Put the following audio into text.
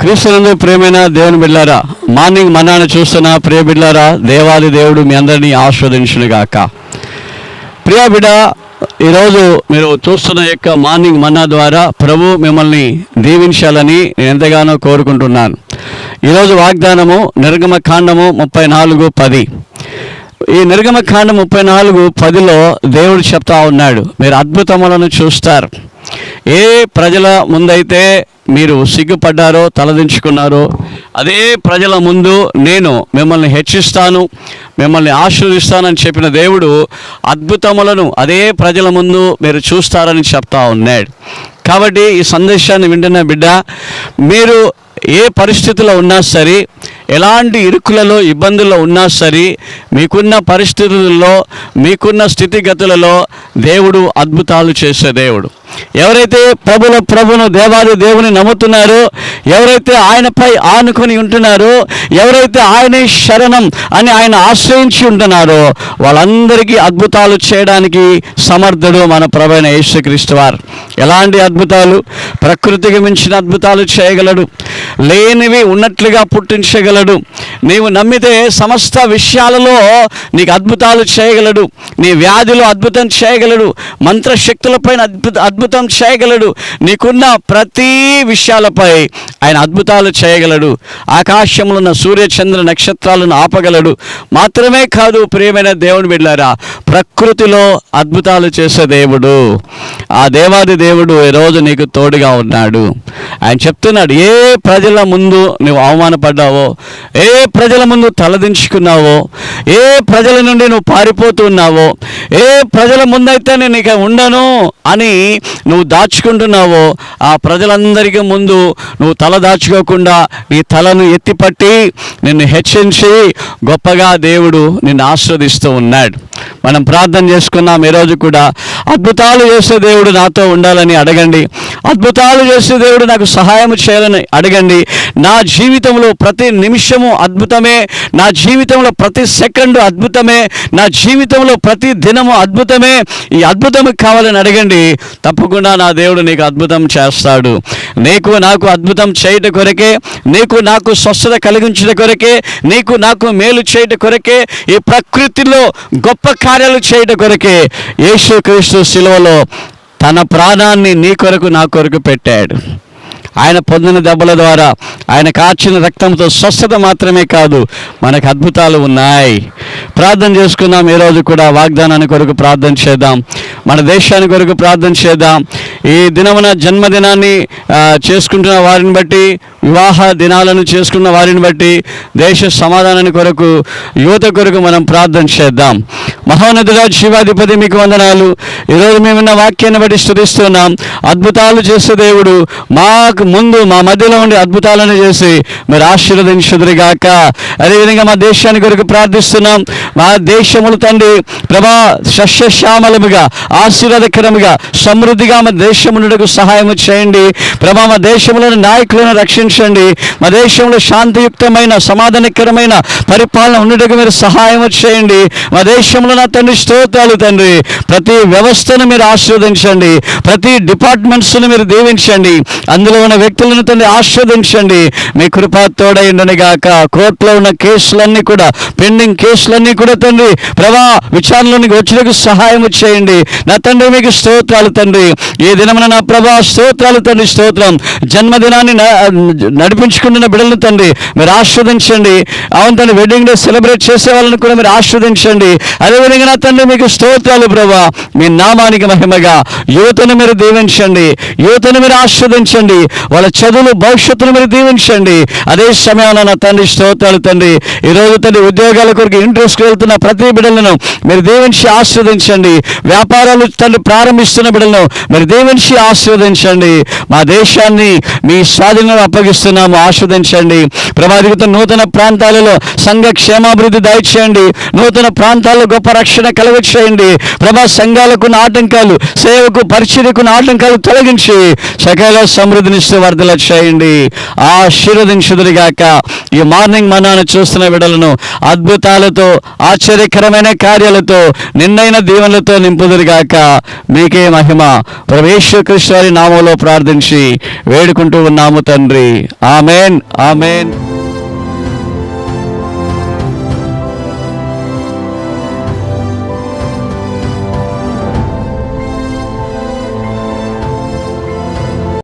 క్రీస్తునందు ప్రియమైన దేవుని బిడ్డలారా, మార్నింగ్ మన్నాను చూస్తున్న ప్రియ బిడ్డలారా, దేవాది దేవుడు మీ అందరినీ ఆశీర్వదించునుగాక. ప్రియ బిడ్డ, ఈరోజు మీరు చూస్తున్న యొక్క మార్నింగ్ మన్నా ద్వారా ప్రభు మిమ్మల్ని దీవించాలని నేను ఎంతగానో కోరుకుంటున్నాను. ఈరోజు వాగ్దానము నిర్గమకాండము 34:10. ఈ నిర్గమకాండం 34:10లో దేవుడు చెప్తా ఉన్నాడు, మీరు అద్భుతములను చూస్తారు. ఏ ప్రజల ముందైతే మీరు సిగ్గుపడ్డారో, తలదించుకున్నారో, అదే ప్రజల ముందు నేను మిమ్మల్ని హెచ్చిస్తాను, మిమ్మల్ని ఆశీర్వదిస్తానని చెప్పిన దేవుడు అద్భుతములను అదే ప్రజల ముందు మీరు చూస్తారని చెప్తా ఉన్నాడు. కాబట్టి ఈ సందేశాన్ని వింటున్న బిడ్డ, మీరు ఏ పరిస్థితిలో ఉన్నా సరే, ఎలాంటి ఇరుకులలో ఇబ్బందుల్లో ఉన్నా సరే, మీకున్న పరిస్థితులలో, మీకున్న స్థితిగతులలో దేవుడు అద్భుతాలు చేసే దేవుడు. ఎవరైతే ప్రభును దేవాది దేవుని నమ్ముతున్నారో, ఎవరైతే ఆయనపై ఆనుకొని ఉంటున్నారో, ఎవరైతే ఆయనే శరణం అని ఆయన ఆశ్రయించి ఉంటున్నారో, వాళ్ళందరికీ అద్భుతాలు చేయడానికి సమర్థుడు మన ప్రభువైన యేసుక్రీస్తు వారు. ఎలాంటి అద్భుతాలు? ప్రకృతికి మించిన అద్భుతాలు చేయగలడు, లేనివి ఉన్నట్లుగా పుట్టించగలడు. నీవు నమ్మితే సమస్త విషయాలలో నీకు అద్భుతాలు చేయగలడు. నీ వ్యాధిలో అద్భుతం చేయగలడు, మంత్రశక్తులపైన అద్భుతం చేయగలడు. నీకున్న ప్రతి విషయాలపై ఆయన అద్భుతాలు చేయగలడు. ఆకాశంలో ఉన్న సూర్య చంద్ర నక్షత్రాలను ఆపగలడు. మాత్రమే కాదు ప్రియమైన దేవుని బిడ్డలారా, ప్రకృతిలో అద్భుతాలు చేసే దేవుడు, ఆ దేవాది దేవుడు ఈరోజు నీకు తోడుగా ఉన్నాడు. ఆయన చెప్తున్నాడు, ఏ ప్రజల ముందు నువ్వు అవమానపడ్డావో, ఏ ప్రజల ముందు తలదించుకున్నావో, ఏ ప్రజల నుండి నువ్వు పారిపోతున్నావో, ఏ ప్రజల ముందైతే నేను ఇక ఉండను అని నువ్వు దాచుకుంటున్నావో, ఆ ప్రజలందరికీ ముందు నువ్వు తల దాచుకోకుండా నీ తలను ఎత్తిపట్టి నిన్ను హెచ్చించి గొప్పగా దేవుడు నిన్ను ఆస్వాదిస్తూ ఉన్నాడు. మనం ప్రార్థన చేసుకున్నాం. ఈరోజు కూడా అద్భుతాలు చేసే దేవుడు నాతో ఉండాలని అడగండి. అద్భుతాలు చేసే దేవుడు నాకు సహాయం చేయాలని అడగండి. నా జీవితంలో ప్రతి నిమిషము అద్భుతమే, నా జీవితంలో ప్రతి సెకండు అద్భుతమే, నా జీవితంలో ప్రతి దినము అద్భుతమే. ఈ అద్భుతం కావాలని అడగండి. తప్పకుండా నా దేవుడు నీకు అద్భుతం చేస్తాడు. నీకు నాకు అద్భుతం చేయట కొరకే, నీకు నాకు స్వస్థత కలిగించట కొరకే, నీకు నాకు మేలు చేయట కొరకే, ఈ ప్రకృతిలో గొప్ప కార్యాలు చేయట కొరకే యేసుక్రీస్తు శిలువలో తన ప్రాణాన్ని నీ కొరకు నా కొరకు పెట్టాడు. ఆయన పొందిన దెబ్బల ద్వారా, ఆయన కార్చిన రక్తంతో స్వస్థత మాత్రమే కాదు, మనకు అద్భుతాలు ఉన్నాయి. ప్రార్థన చేసుకుందాం. ఈరోజు కూడా వాగ్దానాన్ని కొరకు ప్రార్థన చేద్దాం. మన దేశాన్ని కొరకు ప్రార్థన చేద్దాం. ఈ దినమున జన్మదినాన్ని చేసుకుంటున్న వారిని బట్టి, వివాహ దినాలను చేసుకున్న వారిని బట్టి, దేశ సమాధానాన్ని కొరకు, యువత కొరకు మనం ప్రార్థన చేద్దాం. మహోన్నతుడా, శివాధిపతి, మీకు వందనాలు. ఈరోజు మేమున్న వాక్యాన్ని బట్టి స్తుతిస్తున్నాం. అద్భుతాలు చేసే దేవుడు మాకు ముందు మా మధ్యలో ఉండి అద్భుతాలను చేసి మీరు ఆశీర్వదించుదురుగాక. అదేవిధంగా మా దేశాన్ని కొరకు ప్రార్థిస్తున్నాం. మా దేశములు తండ్రి ప్రభా సస్యశ్యామలముగా, ఆశీర్వాదకరముగా, సమృద్ధిగా మా దేశమునకు సహాయం చేయండి ప్రభా. మా దేశంలోని నాయకులను రక్షించండి. మా దేశంలో శాంతియుక్తమైన, సమాధానకరమైన పరిపాలన ఉండటకు మీరు సహాయం చేయండి. మా దేశంలో నా తండ్రి స్తోత్రాలు తండ్రి. ప్రతి వ్యవస్థను మీరు ఆశీర్వదించండి, ప్రతి డిపార్ట్మెంట్స్ను మీరు దీవించండి, అందులో ఉన్న వ్యక్తులను తండ్రి ఆశీర్వదించండి. మీ కృప తోడైండునుగాక. కోర్టులో ఉన్న కేసులన్నీ కూడా, పెండింగ్ కేసులన్నీ కూడా తండ్రి ప్రభా విచారణలోనికి వచ్చేందుకు సహాయం చేయండి. నా తండ్రి మీకు స్తోత్రాలు తండ్రి. ఈ దినమున నా ప్రభా స్తోత్రాలు తండ్రి, స్తోత్రం. జన్మదినాన్ని నడిపించుకుంటున్న బిడ్డలను తండ్రి మీరు ఆస్వాదించండి. అవును తండ్రి, వెడ్డింగ్ డే సెలబ్రేట్ చేసే వాళ్ళని కూడా మీరు ఆస్వాదించండి. అదేవిధంగా నా తండ్రి మీకు స్తోత్రాలు ప్రభా. మీ నామానికి మహిమగా యువతను మీరు దీవించండి, యువతను మీరు ఆస్వాదించండి, వాళ్ళ చదువులు భవిష్యత్తును మీరు దీవించండి. అదే సమయంలో నా తండ్రి స్తోత్రాలు తండ్రి. ఈరోజు తండ్రి ఉద్యోగాల కొరకు ఇంట్రెస్ట్కి వెళ్తున్న ప్రతి బిడ్డలను మీరు దీవించి ఆస్వాదించండి. వ్యాపారాలు తండ్రి ప్రారంభిస్తున్న బిడ్డలను మీరు దీవించి ఆస్వాదించండి. మా దేశాన్ని మీ స్వాధీనంలో అప్పగిస్తున్నాము, ఆస్వాదించండి ప్రభావిత. నూతన ప్రాంతాలలో సంఘ క్షేమాభివృద్ధి దయచేయండి. నూతన ప్రాంతాల్లో గొప్ప గొప్ప రక్షణ కలుగ చేయండి ప్రభా. సంఘాలకు ఆటంకాలు, సేవకు పరిచర్యకు ఆటంకాలు తొలగించి సకల సమృద్ధినిస్తూ వర్ధల చేయండి. ఆశీర్వదించుదురుగాక. ఈ మార్నింగ్ మన్నాను చూస్తున్న బిడ్డలను అద్భుతాలతో, ఆశ్చర్యకరమైన కార్యాలతో, నిన్నైన దీవెనలతో నింపుదురుగాక. మీకే మహిమ ప్రభు యేసుక్రీస్తు వారి నామములో ప్రార్థించి వేడుకుంటూ ఉన్నాము తండ్రి. ఆమేన్, ఆమేన్.